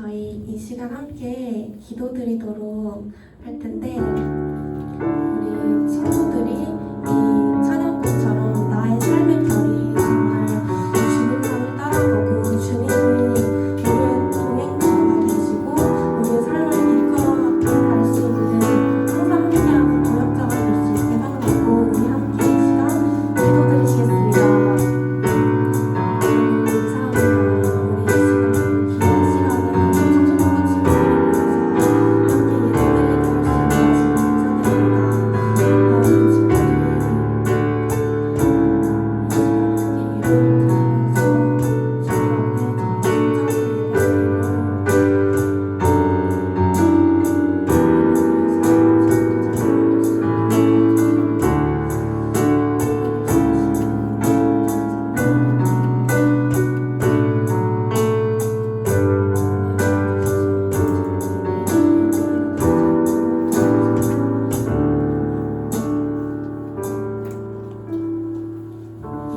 저희 이 시간 함께 기도드리도록 할 텐데, 우리 친구들이 이 찬양곡처럼 나의 삶의 별이 정말 주님만을 따라가고 주님이 우리의 동행자가 되시고 우리의 삶을 이끌어갈 수 있는 항상 함께하는 동역자가 될 수 있게 생각하고 우리 함께 이 시간 기도드리시겠습니다.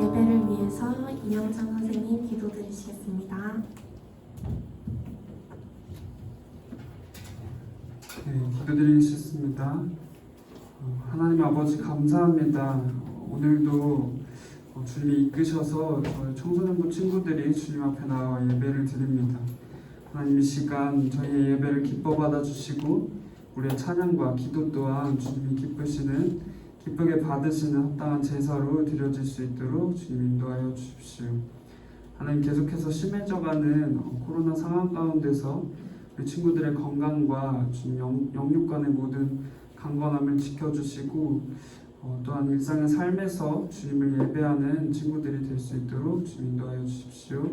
예배를 위해서 이영창 선생님 기도드리시겠습니다. 네, 기도드리겠습니다. 하나님 아버지 감사합니다. 오늘도 주님이 이끄셔서 저희 청소년부 친구들이 주님 앞에 나와 예배를 드립니다. 하나님 이 시간 저희의 예배를 기뻐 받아주시고 우리의 찬양과 기도 또한 주님이 기쁘게 받으시는 합당한 제사로 드려질 수 있도록 주님 인도하여 주십시오. 하나님 계속해서 심해져가는 코로나 상황 가운데서 우리 친구들의 건강과 주님 영육간의 모든 강건함을 지켜주시고 또한 일상의 삶에서 주님을 예배하는 친구들이 될 수 있도록 주님 인도하여 주십시오.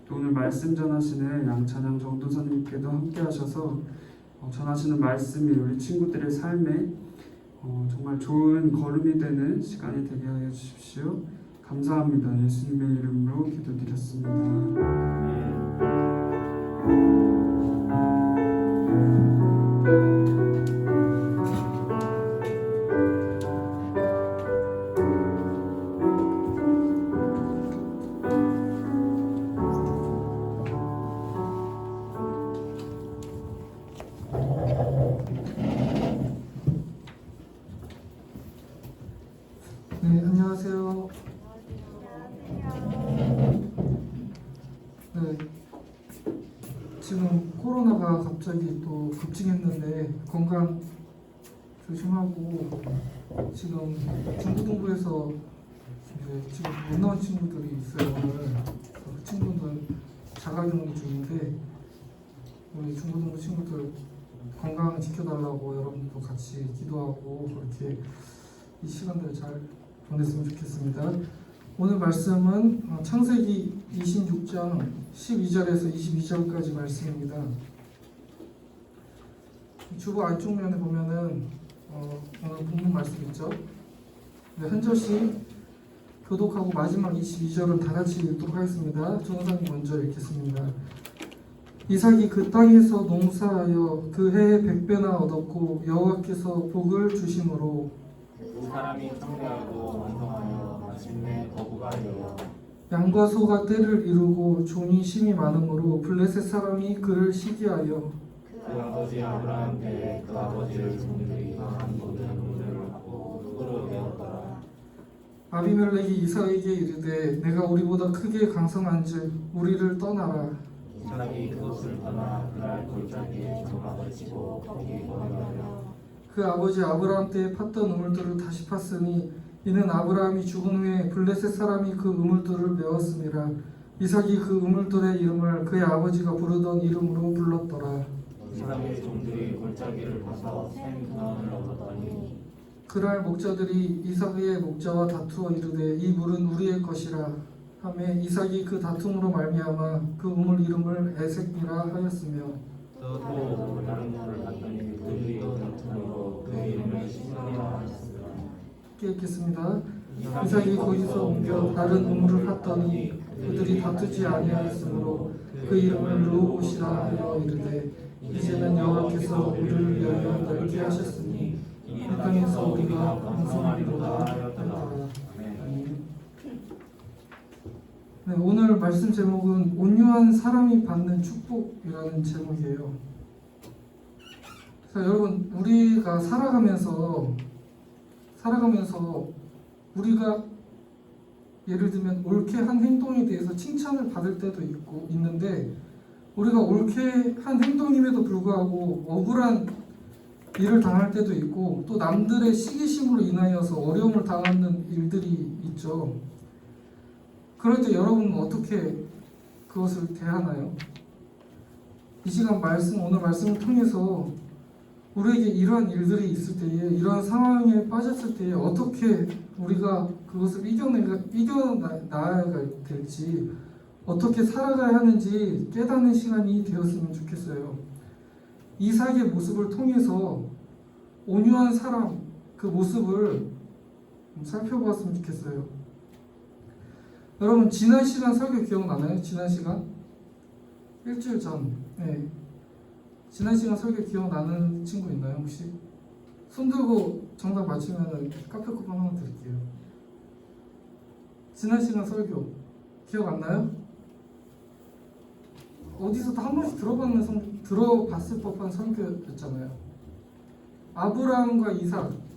또 오늘 말씀 전하시는 양찬양 정도사님께도 함께 하셔서 전하시는 말씀이 우리 친구들의 삶에 정말 좋은 걸음이 되는 시간이 되게 하여 주십시오. 감사합니다. 예수님의 이름으로 기도드렸습니다. 네, 안녕하세요. 네, 지금 코로나가 갑자기 또 급증했는데 건강 조심하고 지금 중고등부에서 이제 지금 못 나온 친구들이 있어요. 오늘 그 친구들 자가격리 중인데 우리 중고등부 친구들 건강 지켜달라고 여러분도 같이 기도하고 그렇게 이 시간들을 잘 보냈으면 좋겠습니다. 오늘 말씀은 창세기 26장 12절에서 22절까지 말씀입니다. 주보 안쪽면에 보면은 오늘 본문 말씀 있죠. 네, 한 절씩 교독하고 마지막 22절은 다 같이 읽도록 하겠습니다. 전사님 먼저 읽겠습니다. 이삭이 그 땅에서 농사하여 그 해에 100배나 얻었고 여호와께서 복을 주심으로 그 사람이 창대하고 완성하여 마침내 거부가 되어 양과 소가 때를 이루고 종이 심이 많으므로 블레셋 사람이 그를 시기하여 그 아버지 아브라함 때에 그 아버지의 종들이 한 모든 우물을 받고 누구로 되었더라. 아비멜렉이 이삭에게 이르되 내가 우리보다 크게 강성한즉 우리를 떠나라. 이삭이 그곳을 떠나 그날 골짜기에 장막을 치고 거기 거하며 그 아버지 아브라함 때에 팠던 우물들을 다시 팠으니 이는 아브라함이 죽은 후에 블레셋 사람이 그 우물들을 메웠음이라. 이삭이 그 우물들의 이름을 그의 아버지가 부르던 이름으로 불렀더라. 이삭의 종들이 골짜기를 파서 샘 근원을 얻었더니 그날 목자들이 이삭의 목자와 다투어 이르되 이 물은 우리의 것이라 하매 이삭이 그 다툼으로 말미암아 그 우물 이름을 에색이라 하였으며 또 다른 물을 받더니 그들이 다툼으로 그 이름을 시므라 하였으며 읽겠습니다. 이삭이 거기서 옮겨 다른 우물을 팠더니 그들이 다투지 아니하였으므로 그 이름을 르호봇이라 하여 이르되 이제는 여호와께서 우리를 위하여 넓게 하셨으니 이 땅에서 우리가 방송하리로다 하였더라. 네, 오늘 말씀 제목은 온유한 사람이 받는 축복이라는 제목이에요. 자, 여러분, 우리가 살아가면서 우리가 예를 들면 옳게 한 행동에 대해서 칭찬을 받을 때도 있는데, 우리가 옳게 한 행동임에도 불구하고 억울한 일을 당할 때도 있고, 또 남들의 시기심으로 인하여서 어려움을 당하는 일들이 있죠. 그럴 때 여러분은 어떻게 그것을 대하나요? 이 시간 오늘 말씀을 통해서 우리에게 이러한 일들이 있을 때에, 이러한 상황에 빠졌을 때에 어떻게 우리가 그것을 이겨나가야 될지, 어떻게 살아가야 하는지 깨닫는 시간이 되었으면 좋겠어요. 이삭의 모습을 통해서 온유한 사람, 그 모습을 살펴보았으면 좋겠어요. 여러분, 지난 시간 설교 기억나나요? 지난 시간? 일주일 전. 네. 지난 시간 설교 기억나는 친구 있나요, 혹시? 손 들고 정답 맞추면 카페 쿠폰 하나 드릴게요. 지난 시간 설교 기억 안 나요? 어디서도 한 번씩 들어봤을 법한 설교였잖아요. 아브라함과 이삭.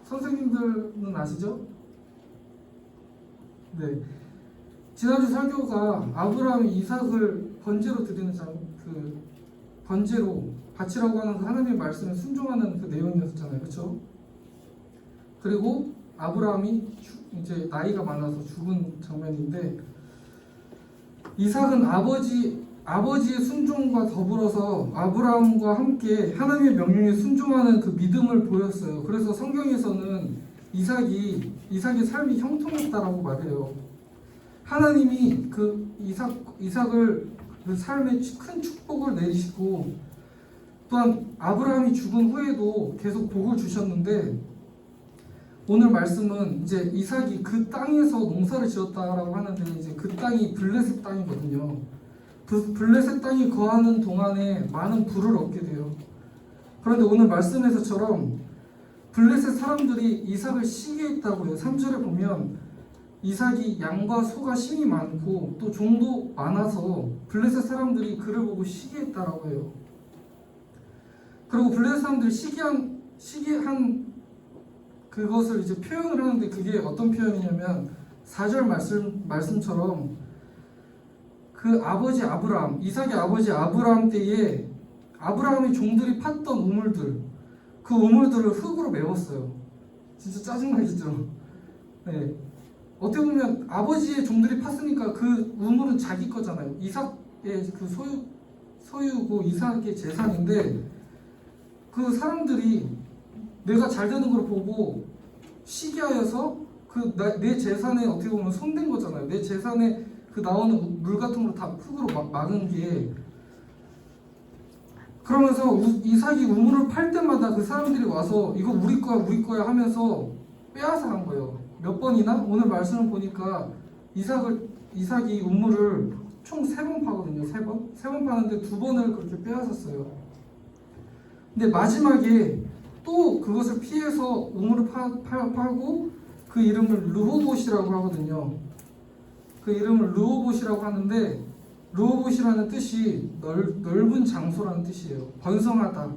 선생님들은 아시죠? 네. 지난주 설교가 아브라함이 이삭을 번제로 드리는 번제로 바치라고 하는 하나님의 말씀에 순종하는 그 내용이었잖아요, 그렇죠? 그리고 아브라함이 이제 나이가 많아서 죽은 장면인데, 이삭은 아버지의 순종과 더불어서 아브라함과 함께 하나님의 명령에 순종하는 그 믿음을 보였어요. 그래서 성경에서는 이삭의 삶이 형통했다라고 말해요. 하나님이 그 이삭을 그 삶에 큰 축복을 내리시고, 또한 아브라함이 죽은 후에도 계속 복을 주셨는데, 오늘 말씀은 이제 이삭이 그 땅에서 농사를 지었다라고 하는데, 이제 그 땅이 블레셋 땅이거든요. 그 블레셋 땅이 거하는 동안에 많은 부를 얻게 돼요. 그런데 오늘 말씀에서처럼 블레셋 사람들이 이삭을 시기했다고 해요. 3절에 보면 이삭이 양과 소가 심이 많고 또 종도 많아서 블레셋 사람들이 그를 보고 시기했다라고 해요. 그리고 블레셋 사람들이 시기한 그것을 이제 표현을 하는데, 그게 어떤 표현이냐면 4절 말씀처럼 그 아버지 아브라함, 이삭의 아버지 아브라함 때에 아브라함의 종들이 팠던 우물들, 그 우물들을 흙으로 메웠어요. 진짜 짜증나겠죠? 네. 어떻게 보면 아버지의 종들이 팠으니까 그 우물은 자기 거잖아요. 이삭의 그 소유고 이삭의 재산인데, 그 사람들이 내가 잘 되는 걸 보고 시기하여서 내 재산에 어떻게 보면 손댄 거잖아요. 내 재산에 그 나오는 물 같은 걸 다 흙으로 막은 게, 그러면서 이삭이 우물을 팔 때마다 그 사람들이 와서 이거 우리 거야 하면서 빼앗아 간 거예요. 몇 번이나? 오늘 말씀을 보니까 이삭이 우물을 총 3번 파거든요. 3번 파는데 2번을 그렇게 빼앗았어요. 근데 마지막에 또 그것을 피해서 우물을 파고 그 이름을 르호봇이라고 하거든요. 그 이름을 르호봇이라고 하는데, 르호봇이라는 뜻이 넓은 장소라는 뜻이에요. 번성하다.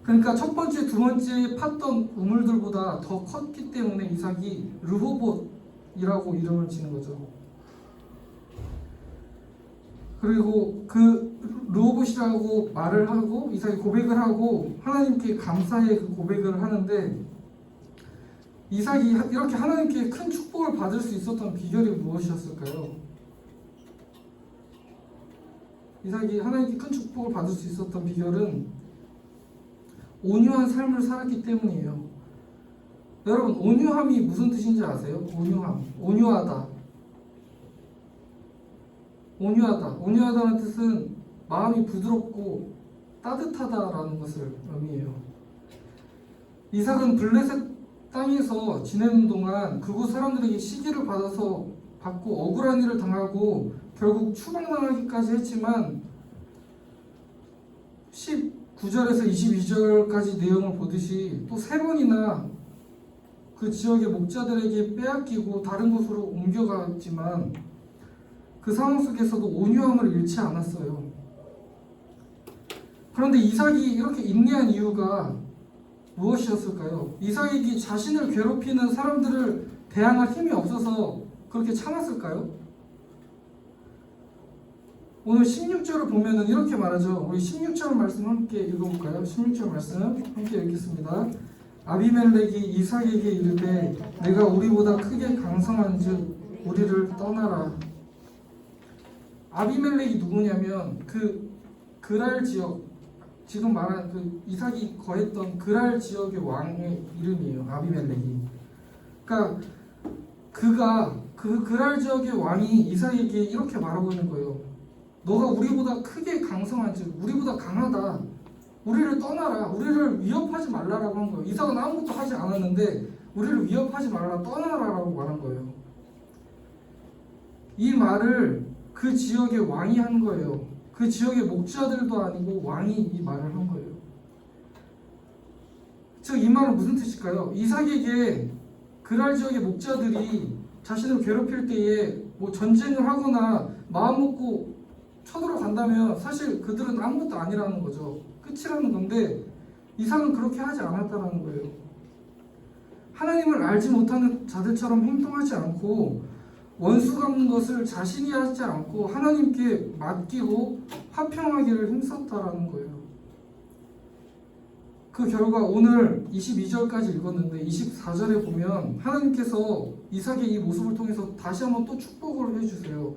그러니까 첫 번째, 두 번째 팠던 우물들보다 더 컸기 때문에 이삭이 르호봇이라고 이름을 지는 거죠. 그리고 그 르호봇이라고 말을 하고 이삭이 고백을 하고 하나님께 감사의 그 고백을 하는데, 이삭이 이렇게 하나님께 큰 축복을 받을 수 있었던 비결이 무엇이었을까요? 이삭이 하나님께 큰 축복을 받을 수 있었던 비결은 온유한 삶을 살았기 때문이에요. 여러분, 온유함이 무슨 뜻인지 아세요? 온유하다. 온유하다는 뜻은 마음이 부드럽고 따뜻하다라는 것을 의미해요. 이삭은 블레셋 땅에서 지내는 동안 그곳 사람들에게 시기를 받고 억울한 일을 당하고 결국 추방당하기까지 했지만, 19절에서 22절까지 내용을 보듯이 또 3번이나 그 지역의 목자들에게 빼앗기고 다른 곳으로 옮겨갔지만 그 상황 속에서도 온유함을 잃지 않았어요. 그런데 이삭이 이렇게 인내한 이유가 무엇이었을까요? 이삭에게 자신을 괴롭히는 사람들을 대항할 힘이 없어서 그렇게 참았을까요? 오늘 16절을 보면은 이렇게 말하죠. 우리 16절 말씀 함께 읽어볼까요? 16절 말씀 함께 읽겠습니다. 아비멜렉이 이삭에게 이르되 내가 우리보다 크게 강성한즉 우리를 떠나라. 아비멜렉이 누구냐면 그 그랄 지역, 지금 말한 그 이삭이 거했던 그랄 지역의 왕의 이름이에요. 아비멜렉이. 그러니까 그가 그 그랄 지역의 왕이 이삭에게 이렇게 말하고 있는 거예요. 너가 우리보다 크게 강성한즉 우리보다 강하다. 우리를 떠나라. 우리를 위협하지 말라라고 한 거예요. 이삭은 아무것도 하지 않았는데 우리를 위협하지 말라, 떠나라라고 말한 거예요. 이 말을 그 지역의 왕이 한 거예요. 그 지역의 목자들도 아니고 왕이 이 말을 한 거예요. 즉 이 말은 무슨 뜻일까요? 이삭에게 그랄 지역의 목자들이 자신을 괴롭힐 때에 뭐 전쟁을 하거나 마음 먹고 쳐들어간다면 사실 그들은 아무것도 아니라는 거죠. 끝이라는 건데 이삭은 그렇게 하지 않았다는 거예요. 하나님을 알지 못하는 자들처럼 행동하지 않고 원수 갚는 것을 자신이 하지 않고 하나님께 맡기고 화평하기를 힘썼다라는 거예요. 그 결과 오늘 22절까지 읽었는데 24절에 보면 하나님께서 이삭의 이 모습을 통해서 다시 한번 또 축복을 해주세요.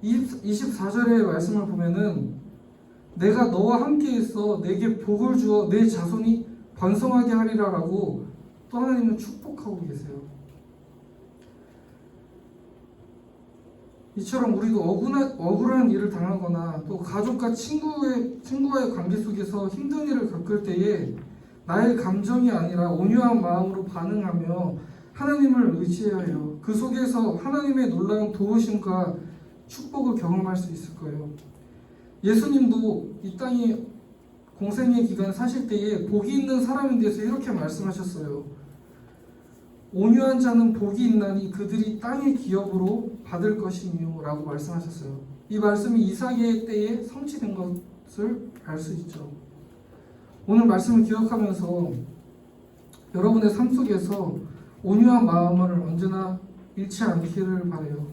24절의 말씀을 보면은 내가 너와 함께 있어 내게 복을 주어 내 자손이 번성하게 하리라 라고 또 하나님은 축복하고 계세요. 이처럼 우리도 억울한 일을 당하거나 또 가족과 친구와의 관계 속에서 힘든 일을 겪을 때에 나의 감정이 아니라 온유한 마음으로 반응하며 하나님을 의지해야 해요. 그 속에서 하나님의 놀라운 도우심과 축복을 경험할 수 있을 거예요. 예수님도 이 땅에 공생의 기간 사실 때에 복이 있는 사람에 대해서 이렇게 말씀하셨어요. 온유한 자는 복이 있나니 그들이 땅의 기업으로 받을 것이며 라고 말씀하셨어요. 이 말씀이 이삭의 때에 성취된 것을 알 수 있죠. 오늘 말씀을 기억하면서 여러분의 삶 속에서 온유한 마음을 언제나 잃지 않기를 바라요.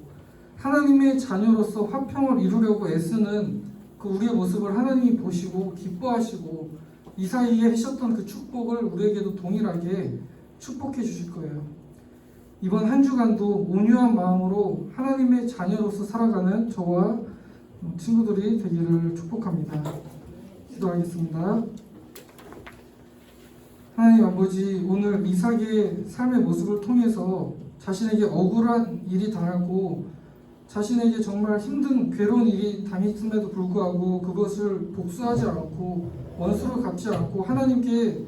하나님의 자녀로서 화평을 이루려고 애쓰는 그 우리의 모습을 하나님이 보시고 기뻐하시고 이삭에게 하셨던 그 축복을 우리에게도 동일하게 축복해 주실 거예요. 이번 한 주간도 온유한 마음으로 하나님의 자녀로서 살아가는 저와 친구들이 되기를 축복합니다. 기도하겠습니다. 하나님 아버지, 오늘 이삭의 삶의 모습을 통해서 자신에게 억울한 일이 당하고 자신에게 정말 힘든 괴로운 일이 당했음에도 불구하고 그것을 복수하지 않고 원수를 갚지 않고 하나님께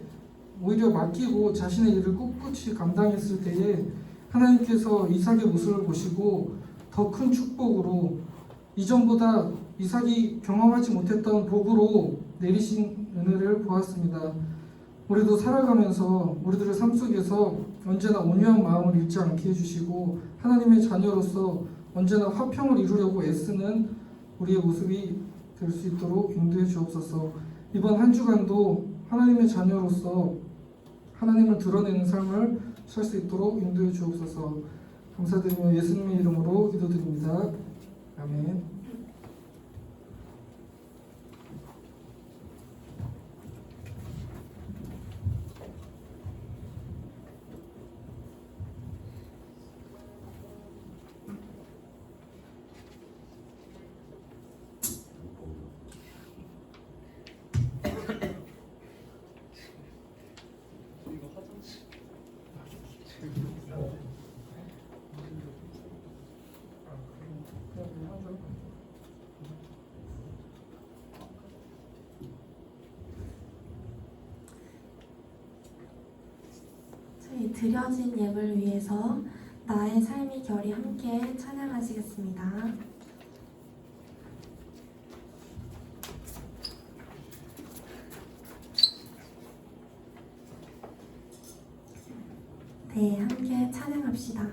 오히려 맡기고 자신의 일을 꿋꿋이 감당했을 때에 하나님께서 이삭의 모습을 보시고 더 큰 축복으로 이전보다 이삭이 경험하지 못했던 복으로 내리신 은혜를 보았습니다. 우리도 살아가면서 우리들의 삶 속에서 언제나 온유한 마음을 잃지 않게 해주시고 하나님의 자녀로서 언제나 화평을 이루려고 애쓰는 우리의 모습이 될 수 있도록 인도해 주옵소서. 이번 한 주간도 하나님의 자녀로서 하나님을 드러내는 삶을 살 수 있도록 인도해 주옵소서. 감사드리며 예수님의 이름으로 기도드립니다. 아멘. 저희 드려진 예물 위해서 나의 삶이 결이 함께 찬양하시겠습니다. 네, 함께 합시다.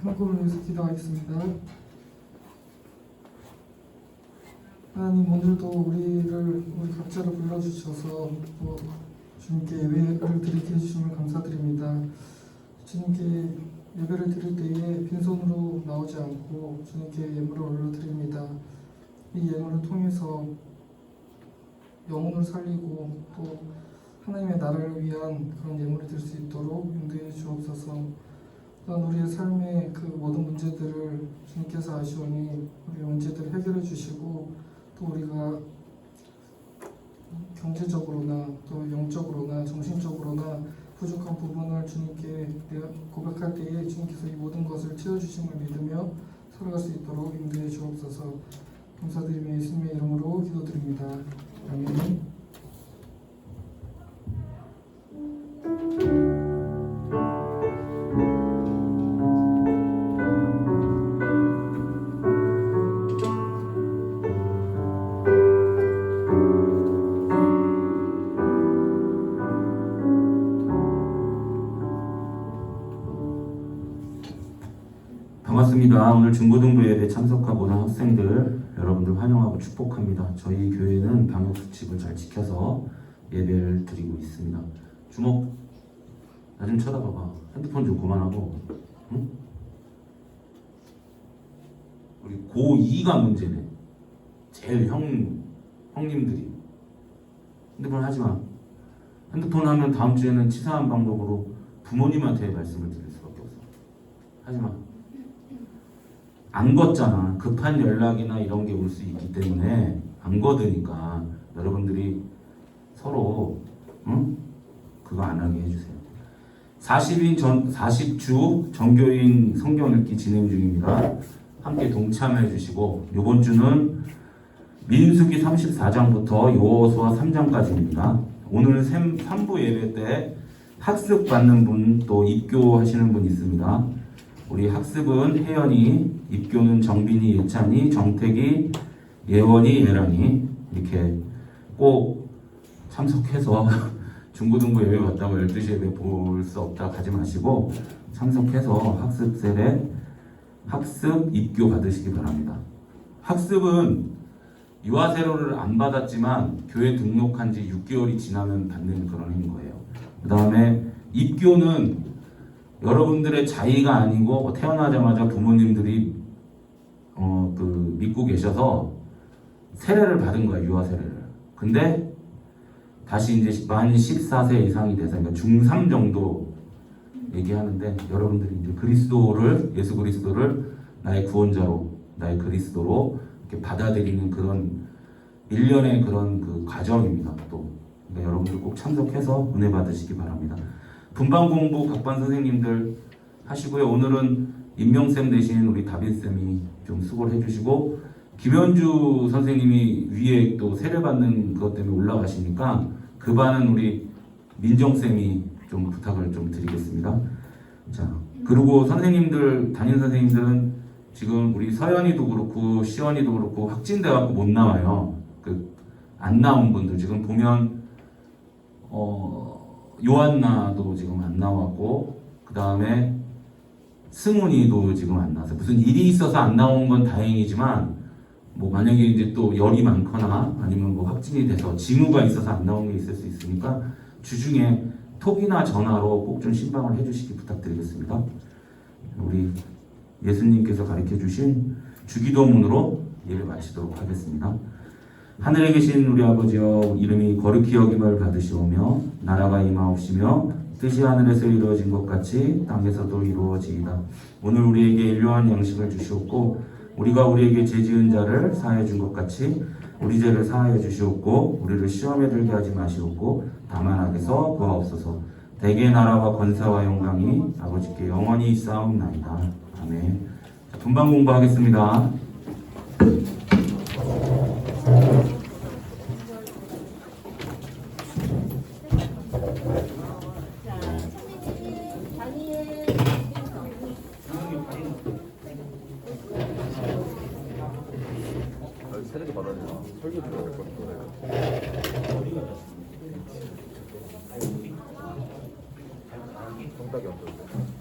한국을 위해서 기도하겠습니다. 하나님, 오늘도 우리 각자를 불러주셔서 또 주님께 예배를 드리게 해주심을 감사드립니다. 주님께 예배를 드릴 때에 빈손으로 나오지 않고 주님께 예물을 올려드립니다. 이 예물을 통해서 영혼을 살리고 또 하나님의 나라를 위한 그런 예물이 될 수 있도록 인도해 주옵소서. 또한 우리의 삶의 그 모든 문제들을 주님께서 아시오니 우리의 문제들을 해결해 주시고 또 우리가 경제적으로나 또 영적으로나 정신적으로나 부족한 부분을 주님께 고백할 때에 주님께서 이 모든 것을 채워주심을 믿으며 살아갈 수 있도록 인도해 주옵소서. 감사드리며 예수님의 이름으로 기도드립니다. 아멘. 반갑습니다. 오늘 중고등부 예배 참석한 모든 학생들 여러분들 환영하고 축복합니다. 저희 교회는 방역수칙을 잘 지켜서 예배를 드리고 있습니다. 주목, 나 좀 쳐다봐봐. 핸드폰 좀 그만하고. 응? 우리 고2가 문제네. 제일 형님들이 핸드폰 하지마. 핸드폰 하면 다음 주에는 치사한 방법으로 부모님한테 말씀을 드릴 수밖에 없어. 하지마. 안 걷잖아. 급한 연락이나 이런 게 올 수 있기 때문에 안 걷으니까 여러분들이 서로 그거 안 하게 해주세요. 40주 정교인 성경 읽기 진행 중입니다. 함께 동참해 주시고 이번 주는 민수기 34장부터 여호수아 3장까지입니다. 오늘 3부 예배 때 학습 받는 분 또 입교하시는 분 있습니다. 우리 학습은 혜연이, 입교는 정빈이, 예찬이, 정택이, 예원이, 예랑이 이렇게 꼭 참석해서 중고등부 예배 봤다고 12시 예배 볼 수 없다 가지 마시고 참석해서 학습셀에 학습, 입교 받으시기 바랍니다. 학습은 유아세로를 안 받았지만 교회 등록한 지 6개월이 지나면 받는 그런 행인 거예요. 그 다음에 입교는 여러분들의 자의가 아니고 태어나자마자 부모님들이 믿고 계셔서 세례를 받은 거야, 유아 세례를. 근데 다시 이제 만 14세 이상이 돼서 그러니까 중3 정도 얘기하는데 여러분들이 이제 예수 그리스도를 나의 구원자로, 나의 그리스도로 이렇게 받아들이는 그런 일련의 그런 그 과정입니다. 또 그러니까 여러분들 꼭 참석해서 은혜 받으시기 바랍니다. 분반 공부 각반 선생님들 하시고요. 오늘은 임명쌤 대신 우리 다빈쌤이 좀 수고를 해주시고 김현주 선생님이 위에 또 세례받는 그것 때문에 올라가시니까 그 반은 우리 민정쌤이 좀 부탁을 좀 드리겠습니다. 자, 그리고 선생님들, 담임 선생님들은 지금 우리 서연이도 그렇고 시연이도 그렇고 확진돼갖고 못 나와요. 안 나온 분들 지금 보면 요한나도 지금 안 나왔고 그 다음에 승훈이도 지금 안 나와서 무슨 일이 있어서 안 나온 건 다행이지만 뭐 만약에 이제 또 열이 많거나 아니면 뭐 확진이 돼서 징후가 있어서 안 나온 게 있을 수 있으니까 주중에 톡이나 전화로 꼭 좀 신방을 해주시기 부탁드리겠습니다. 우리 예수님께서 가르쳐 주신 주기도문으로 예배 마치도록 하겠습니다. 하늘에 계신 우리 아버지여, 이름이 거룩히 여김을 받으시오며 나라가 임하옵시며 뜻이 하늘에서 이루어진 것 같이 땅에서도 이루어지이다. 오늘 우리에게 일용할 양식을 주시옵고 우리가 우리에게 죄 지은 자를 사하여 준 것 같이 우리 죄를 사하여 주시옵고 우리를 시험에 들게 하지 마시옵고 다만 악에서 구하옵소서. 대개 나라와 권세와 영광이 아버지께 영원히 있사옵나이다. 아멘. 자, 분반 공부하겠습니다. 세례도 받아야 되나? 설교 들어야 될것 같은데. 성닭이 어떨까?